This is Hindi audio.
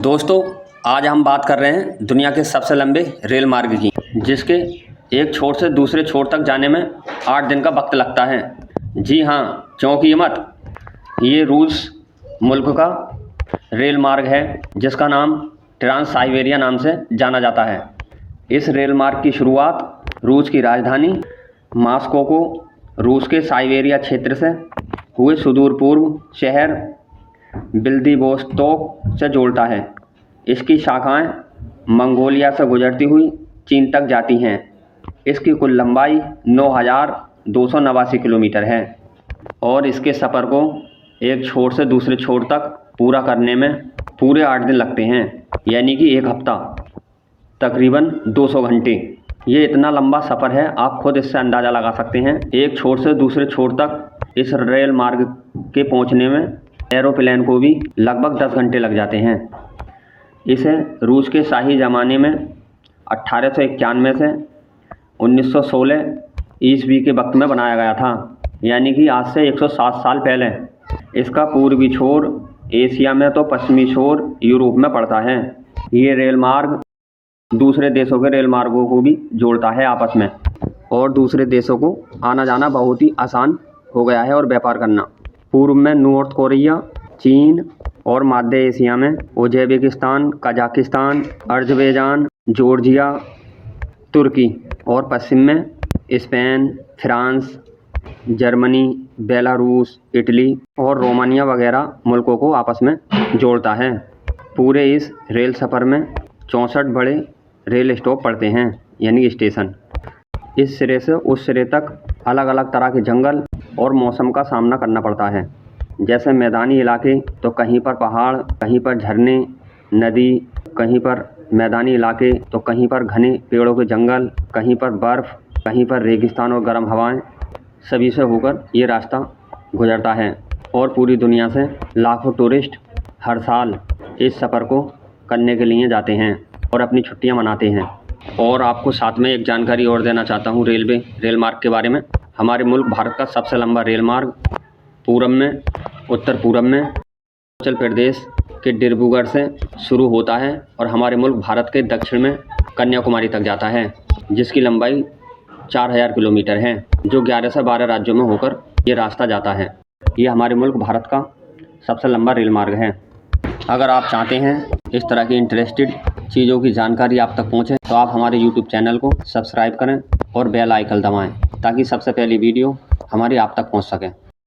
दोस्तों, आज हम बात कर रहे हैं दुनिया के सबसे लंबे रेल मार्ग की, जिसके एक छोर से दूसरे छोर तक जाने में 8 दिन का वक्त लगता है। जी हाँ, चौंकिए मत, ये रूस मुल्क का रेल मार्ग है जिसका नाम ट्रांस साइबेरिया नाम से जाना जाता है। इस रेल मार्ग की शुरुआत रूस की राजधानी मॉस्को को रूस के साइबेरिया क्षेत्र से हुए सुदूर पूर्व शहर व्लादिवोस्तोक से जोड़ता है। इसकी शाखाएं मंगोलिया से गुजरती हुई चीन तक जाती हैं। इसकी कुल लंबाई 9,289 किलोमीटर है और इसके सफ़र को एक छोर से दूसरे छोर तक पूरा करने में पूरे 8 दिन लगते हैं, यानी कि एक हफ्ता, तकरीबन 200 घंटे। ये इतना लंबा सफ़र है, आप खुद इससे अंदाज़ा लगा सकते हैं। एक छोर से दूसरे छोर तक इस रेल मार्ग के पहुंचने में एरोप्लेन को भी लगभग 10 घंटे लग जाते हैं। इसे रूस के शाही ज़माने में 1891 से 1916 ईस्वी के वक्त में बनाया गया था, यानी कि आज से 107 साल पहले। इसका पूर्वी छोर एशिया में तो पश्चिमी छोर यूरोप में पड़ता है। ये रेल मार्ग दूसरे देशों के रेल मार्गों को भी जोड़ता है आपस में, और दूसरे देशों को आना जाना बहुत ही आसान हो गया है और व्यापार करना। पूर्व में नॉर्थ कोरिया, चीन और मध्य एशिया में उज़्बेकिस्तान, कजाकिस्तान, अज़रबैजान, जॉर्जिया, तुर्की, और पश्चिम में Spain, France, Germany, Belarus, Italy और रोमानिया वगैरह मुल्कों को आपस में जोड़ता है। पूरे इस रेल सफ़र में 64 बड़े रेल स्टॉप पड़ते हैं, यानी स्टेशन। इस सिरे से उस सिरे तक अलग अलग तरह के जंगल और मौसम का सामना करना पड़ता है। जैसे मैदानी इलाके तो कहीं पर पहाड़, कहीं पर झरने, नदी, कहीं पर मैदानी इलाके तो कहीं पर घने पेड़ों के जंगल, कहीं पर बर्फ़, कहीं पर रेगिस्तान और गर्म हवाएं, सभी से होकर ये रास्ता गुजरता है। और पूरी दुनिया से लाखों टूरिस्ट हर साल इस सफ़र को करने के लिए जाते हैं और अपनी छुट्टियां मनाते हैं। और आपको साथ में एक जानकारी और देना चाहता हूँ रेल मार्ग के बारे में। हमारे मुल्क भारत का सबसे लंबा रेल मार्ग पूरब में, उत्तर पूरब में हिमाचल प्रदेश के डिब्रूगढ़ से शुरू होता है और हमारे मुल्क भारत के दक्षिण में कन्याकुमारी तक जाता है, जिसकी लंबाई 4000 किलोमीटर है, जो 11 से 12 राज्यों में होकर ये रास्ता जाता है। ये हमारे मुल्क भारत का सबसे लंबा रेल मार्ग है। अगर आप चाहते हैं इस तरह की इंटरेस्टेड चीज़ों की जानकारी आप तक पहुँचे तो आप हमारे यूट्यूब चैनल को सब्सक्राइब करें और बेल आइकन दबाएँ, ताकि सबसे पहली वीडियो हमारी आप तक पहुँच सके।